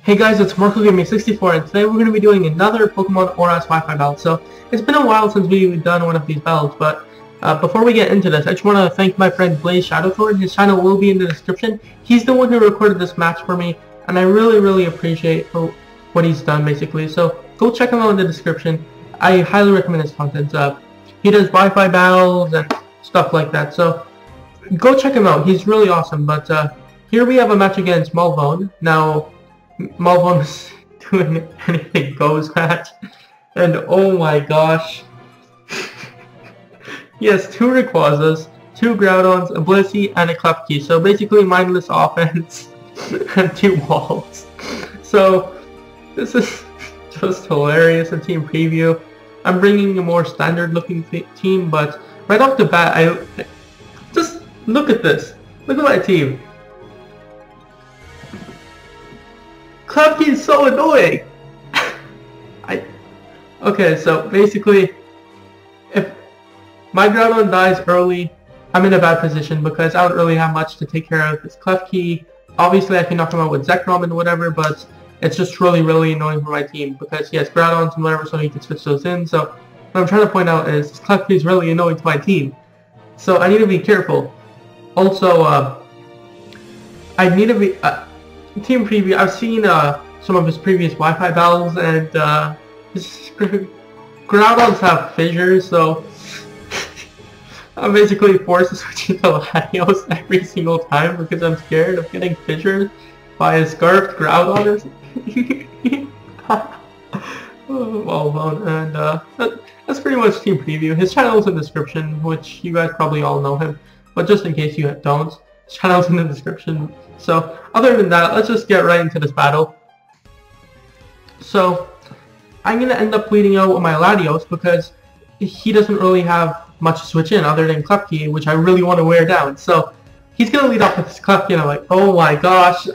Hey guys, it's MarcoGaming64 and today we're going to be doing another Pokemon ORAS Wi-Fi battle. So, it's been a while since we've done one of these battles, but before we get into this, I just want to thank my friend Blaze Shadowthorn. His channel will be in the description. He's the one who recorded this match for me, and I really appreciate what he's done, basically. So, go check him out in the description. I highly recommend his content. He does Wi-Fi battles and stuff like that, so go check him out. He's really awesome, but here we have a match against Mulvone. Now, Mulvone is doing anything goes match, and oh my gosh, he has 2 Rayquazas, 2 Groudons, a Blissey, and a Klefki. So basically mindless offense and 2 walls. So this is just hilarious. A team preview. I'm bringing a more standard looking team, but right off the bat, I just look at this. Look at my team. Klefki is so annoying! Okay, so basically, if my Groudon dies early, I'm in a bad position because I don't really have much to take care of this Klefki. Obviously, I can knock him out with Zekrom and whatever, but it's just really annoying for my team because he has Groudons and whatever, so he can switch those in. So what I'm trying to point out is this Klefki is really annoying to my team. So I need to be careful. Also, I need to be... team preview, I've seen some of his previous Wi-Fi battles, and his Groudons have fissures, so I'm basically forced to switch into Latios every single time because I'm scared of getting fissured by a scarfed Groudon or something. Well, and that's pretty much team preview. His channel is in the description, which you guys probably all know him, but just in case you don't, his channel's in the description. So, other than that, let's just get right into this battle. So, I'm going to end up leading out with my Latios because he doesn't really have much to switch in other than Klefki, which I really want to wear down. So, he's going to lead off with his Klefki, and I'm like, oh my gosh,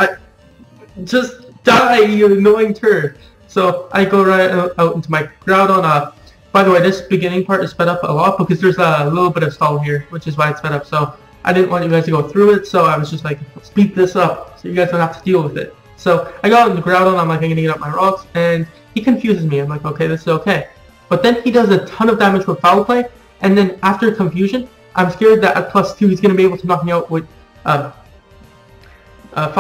just die, you annoying turd. So, I go right out into my Groudon. By the way, this beginning part is sped up a lot because there's a little bit of stall here, which is why it's sped up. So, I didn't want you guys to go through it, so I was just like, speed this up so you guys don't have to deal with it. So I got on the Groudon, I'm like, I'm gonna get up my rocks, and he confuses me. I'm like, okay, this is okay. But then he does a ton of damage with Foul Play, and then after confusion, I'm scared that at +2 he's gonna be able to knock me out with Foul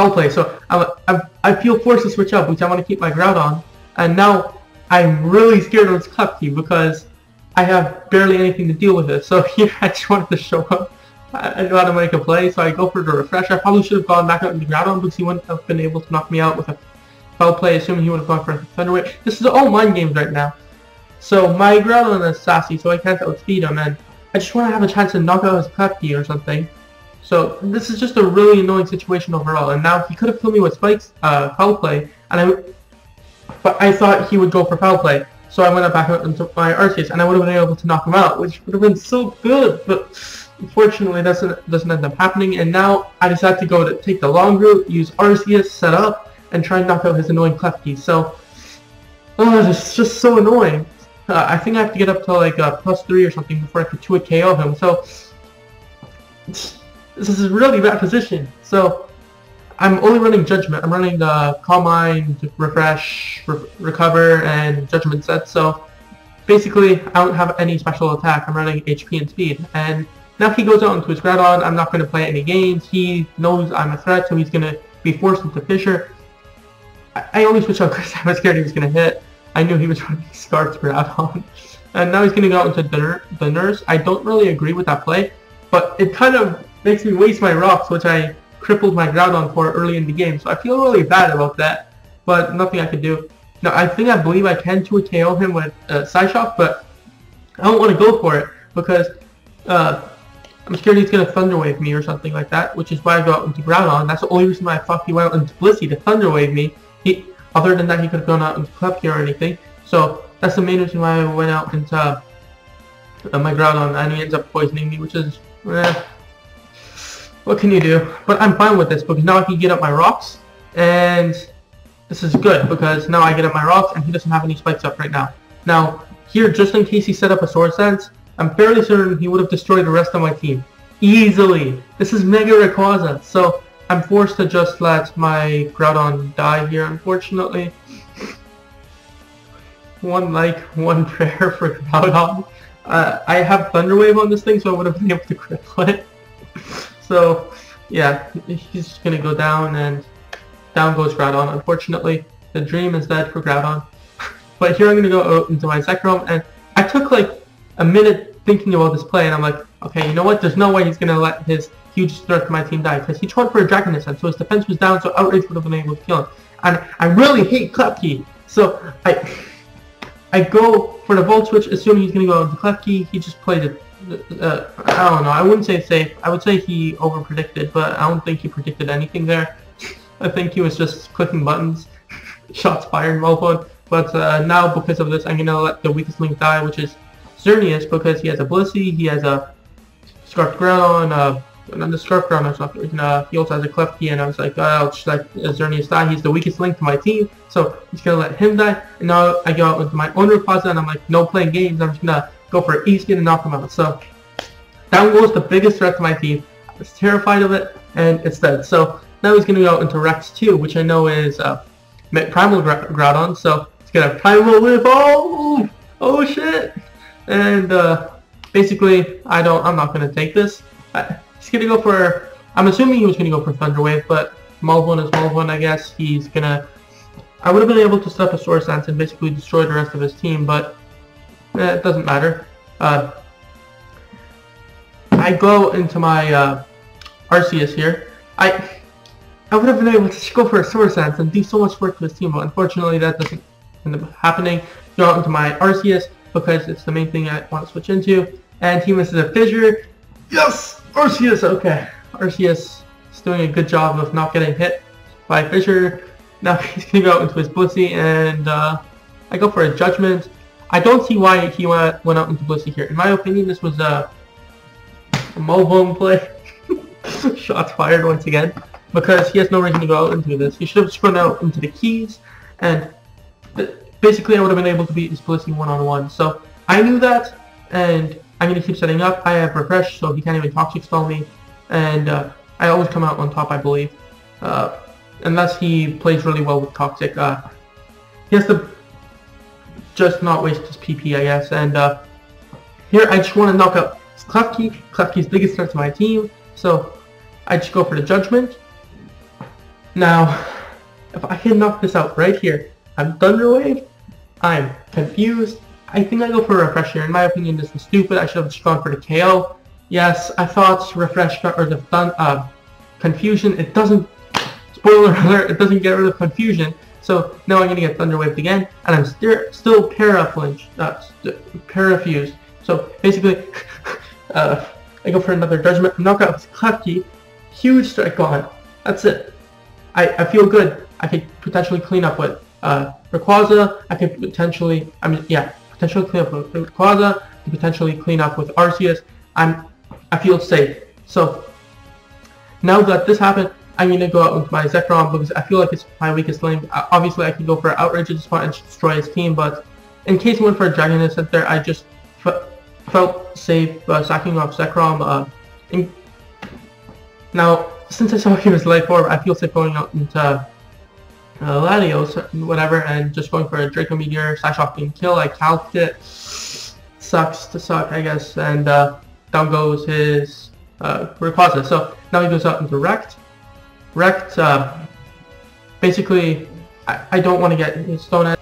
Play. So I feel forced to switch up, which I want to keep my Groudon, and now I'm really scared of this Klefki because I have barely anything to deal with it. So here I just wanted to show up. I know how to make a play, so I go for the refresh. I probably should have gone back out into Groudon because he wouldn't have been able to knock me out with a Foul Play, assuming he would have gone for a Thunder Wave. This is all mind games right now. So my Groudon is sassy, so I can't outspeed him, and I just want to have a chance to knock out his Klefki or something. So this is just a really annoying situation overall, and now he could have killed me with Spike's Foul Play, but I thought he would go for Foul Play. So I went back out into my Arceus, and I would have been able to knock him out, which would have been so good, but unfortunately, that doesn't end up happening, and now I decided to go to take the long route, use Arceus, set up, and try and knock out his annoying Klefki. So, this is just so annoying. I think I have to get up to like +3 or something before I can 2-hit KO him. So, this is a really bad position. So, I'm only running Judgment. I'm running the Calm Mind, Refresh, Recover, and Judgment set. So, basically, I don't have any special attack. I'm running HP and Speed, and now he goes out into his Groudon. I'm not going to play any games. He knows I'm a threat, so he's going to be forced into Fissure. I only switched out because I was scared he was going to hit. I knew he was running Scarfed Groudon. And now he's going to go out into the Nurse. I don't really agree with that play, but it kind of makes me waste my rocks, which I crippled my Groudon for early in the game. So I feel really bad about that, but nothing I can do. Now, I believe I can 2-hit KO him with Side Shock, but I don't want to go for it because I'm scared he's going to Thunder Wave me or something like that, which is why I go out into Groudon. That's the only reason why I thought he went out into Blissey to Thunder Wave me. Other than that, he could have gone out into Klefki or anything. So that's the main reason why I went out into my Groudon, and he ends up poisoning me, which is, what can you do? But I'm fine with this because now I can get up my rocks, and this is good because now I get up my rocks and he doesn't have any spikes up right now. Now, here, just in case he set up a Swords Dance, I'm fairly certain he would have destroyed the rest of my team. Easily. This is Mega Rayquaza. So I'm forced to just let my Groudon die here, unfortunately. One like, one prayer for Groudon. I have Thunder Wave on this thing, so I would have been able to cripple it. So, yeah, he's just gonna go down, and down goes Groudon. Unfortunately, the dream is dead for Groudon. But here I'm gonna go into my Zekrom, and I took like a minute thinking about this play, and I'm like, okay, you know what? There's no way he's gonna let his huge threat to my team die, because he tried for a Dragon Ascent, so his defense was down, so Outrage would have been able to kill him. And I really hate Klefki, so I go for the Volt Switch, assuming he's gonna go into Klefki. He just played it. I don't know. I wouldn't say safe. I would say he over-predicted, but I don't think he predicted anything there. I think he was just clicking buttons. Shots fired, Mulvone. But now, because of this, I'm gonna let the weakest link die, which is Xerneas, because he has a Blissey, he has a Scarf Groudon, and then the Scarf Groudon's not working. He also has a Klefki, and I was like, I'll just let Xerneas die. He's the weakest link to my team, so he's gonna let him die. And now I go out into my own Rayquaza, and I'm like, no playing games. I'm just gonna go for an E-spin and knock him out. So down goes the biggest threat to my team. I was terrified of it, and it's dead. So now he's gonna go into Rex 2, which I know is Primal Groudon. So it's gonna Primal Whip. Oh shit! And basically, I'm not gonna take this. He's gonna go for. I'm assuming he was gonna go for Thunder Wave, but Mulvone is Mulvone, I guess. He's gonna. I would have been able to set up a Source Dance and basically destroy the rest of his team, but it doesn't matter. I go into my Arceus here. I would have been able to go for a Source Dance and do so much work to his team, but unfortunately that doesn't end up happening. Go out into my Arceus because it's the main thing I want to switch into, and he misses a Fissure. Yes! Arceus! Okay. Arceus is doing a good job of not getting hit by Fissure. Now he's going to go into his Blissey, and I go for a Judgment. I don't see why he went out into Blissey here. In my opinion, this was a Mulvone play. Shots fired once again. Because he has no reason to go out into this. He should have just gone out into the keys, and basically I would have been able to beat his Blissey one-on-one. So I knew that, and I'm going to keep setting up. I have Refresh, so he can't even Toxic Stall me, and I always come out on top, I believe. Unless he plays really well with Toxic. He has to just not waste his PP, I guess. And here I just want to knock out Klefki. Klefki's biggest threat to my team, so I just go for the Judgment. Now, if I can knock this out right here, I'm Thunder Wave, I'm confused. I think I go for a Refresh here. In my opinion, this was stupid. I should have just gone for the KO. Yes, I thought Refresh or the Confusion. It doesn't. Spoiler alert! It doesn't get rid of Confusion. So now I'm gonna get Thunder Waved again, and I'm still Parafused. So basically, I go for another Judgment, knock out with Klefki, huge strike on. That's it. I feel good. I could potentially clean up with Rayquaza. I could potentially, potentially clean up with Rayquaza. Potentially clean up with Arceus. I feel safe. So now that this happened, I'm gonna go out with my Zekrom because I feel like it's my weakest link. Obviously, I could go for Outrage at this point and destroy his team, but in case he went for a Dragon Ascent there, I just felt safe sacking off Zekrom. Now, since I saw he was Life Orb, I feel safe going out into Latios, whatever, and just going for a Draco Meteor, Psyshock and kill. I calced it. Sucks to suck, I guess, and down goes his Rayquaza. So now he goes out into Wrecked. Wrecked, basically, I don't want to get his Stone Edge.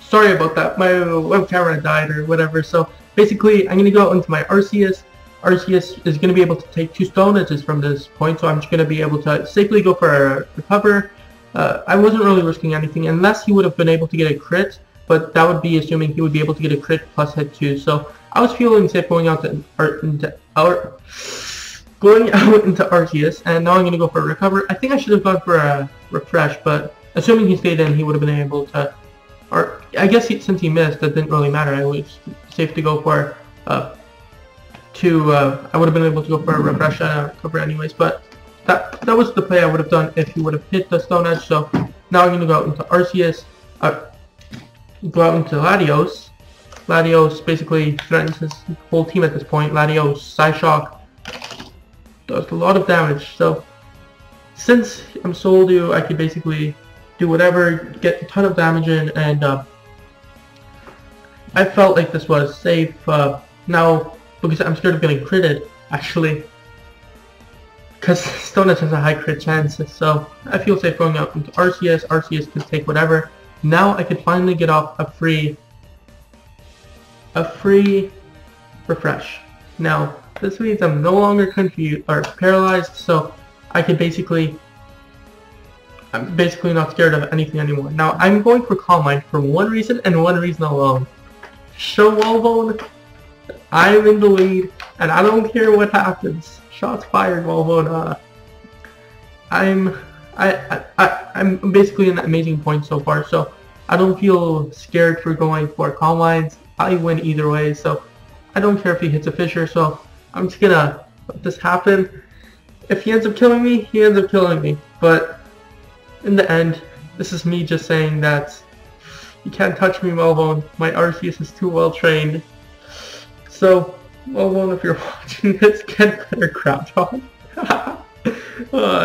Sorry about that, my web camera died or whatever, so basically I'm going to go out into my Arceus. Arceus is going to be able to take 2 Stone Edges from this point, so I'm just going to be able to safely go for a Recover. I wasn't really risking anything, unless he would have been able to get a crit, but that would be assuming he would be able to get a crit plus hit 2, so I was feeling safe going out into Arceus, and now I'm going to go for a Recover. I think I should have gone for a Refresh, but assuming he stayed in, he would have been able to, or I guess since he missed, that didn't really matter. I was safe to go for I would have been able to go for a Refresh and a Recover anyways, but that was the play I would have done if he would have hit the Stone Edge. So now I'm going to go out into Arceus, go out into Latios. Latios basically threatens his whole team at this point. Latios, Psyshock, does a lot of damage, so since I'm solo duo, I could basically do whatever, get a ton of damage in, and I felt like this was safe. Now, because I'm scared of getting critted, actually, because Stonehenge has a high crit chance, so I feel safe going out into Arceus. Arceus can take whatever. Now I could finally get off a free refresh. Now, this means I'm no longer confused or paralyzed, so I'm basically not scared of anything anymore. Now, I'm going for Calm Mind for one reason and one reason alone. Show Mulvone I'm in the lead, and I don't care what happens. Shots fired, Mulvone. I'm basically in an amazing point so far, so I don't feel scared for going for Calm Minds. I win either way, so I don't care if he hits a Fissure, so I'm just gonna let this happen. If he ends up killing me, he ends up killing me. But in the end, this is me just saying that you can't touch me, Mulvone. My Arceus is too well trained. So, Mulvone, if you're watching this, get better crowd on.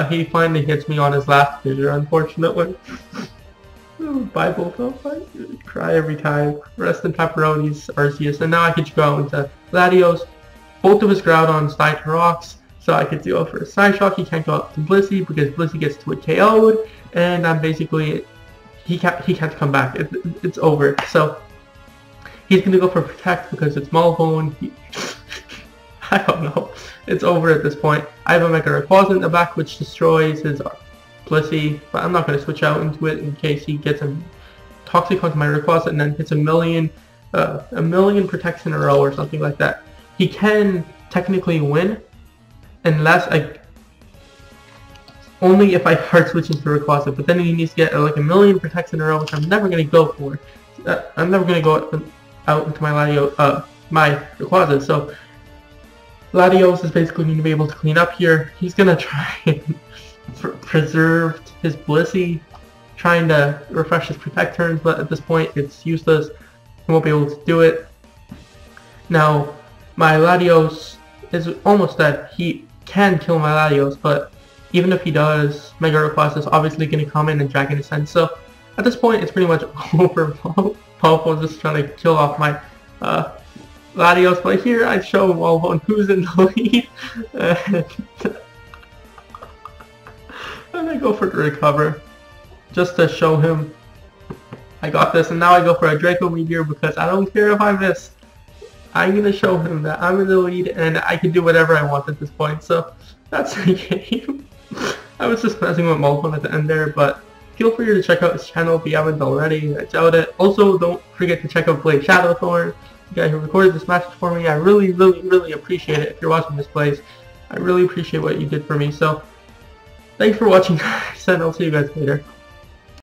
He finally hits me on his last fissure, unfortunately. Bible felt like cry every time. Rest in pepperonis, Arceus, and now I could go into Latios. Both of his Groudons died to rocks, so I could go for a Psyshock. He can't go up to Blissey because Blissey gets to a KO'd, and I'm basically he can't come back. It's over. So he's gonna go for Protect because it's Mulvone. I don't know. It's over at this point. I have a Mega Rayquaza in the back which destroys his Blissey, but I'm not going to switch out into it in case he gets a Toxic onto my Rayquaza and then hits a million protects in a row or something like that. He can technically win unless only if I hard switch into Rayquaza, but then he needs to get like a million protects in a row, which I'm never going to go for. I'm never going to go out into my Rayquaza, so Latios is basically going to be able to clean up here. He's going to try and preserve his Blissey, trying to refresh his Protect turns, but at this point it's useless. He won't be able to do it. Now, my Latios is almost dead. He can kill my Latios, but even if he does, Mega Rayquaza is obviously going to come in and Dragon Ascend. So at this point it's pretty much over. Mulvone just trying to kill off my Latios, but here I show Mulvone who's in the lead, and I go for the recover, just to show him I got this, and now I go for a Draco Meteor because I don't care if I miss. I'm going to show him that I'm in the lead and I can do whatever I want at this point, so that's the game. I was just messing with Mulvone at the end there, but feel free to check out his channel if you haven't already. I doubt it. Also, don't forget to check out Blade Shadowthorn, the guy who recorded this match for me. I really, really, really appreciate it if you're watching this plays. I really appreciate what you did for me, so thanks for watching, guys, and I'll see you guys later.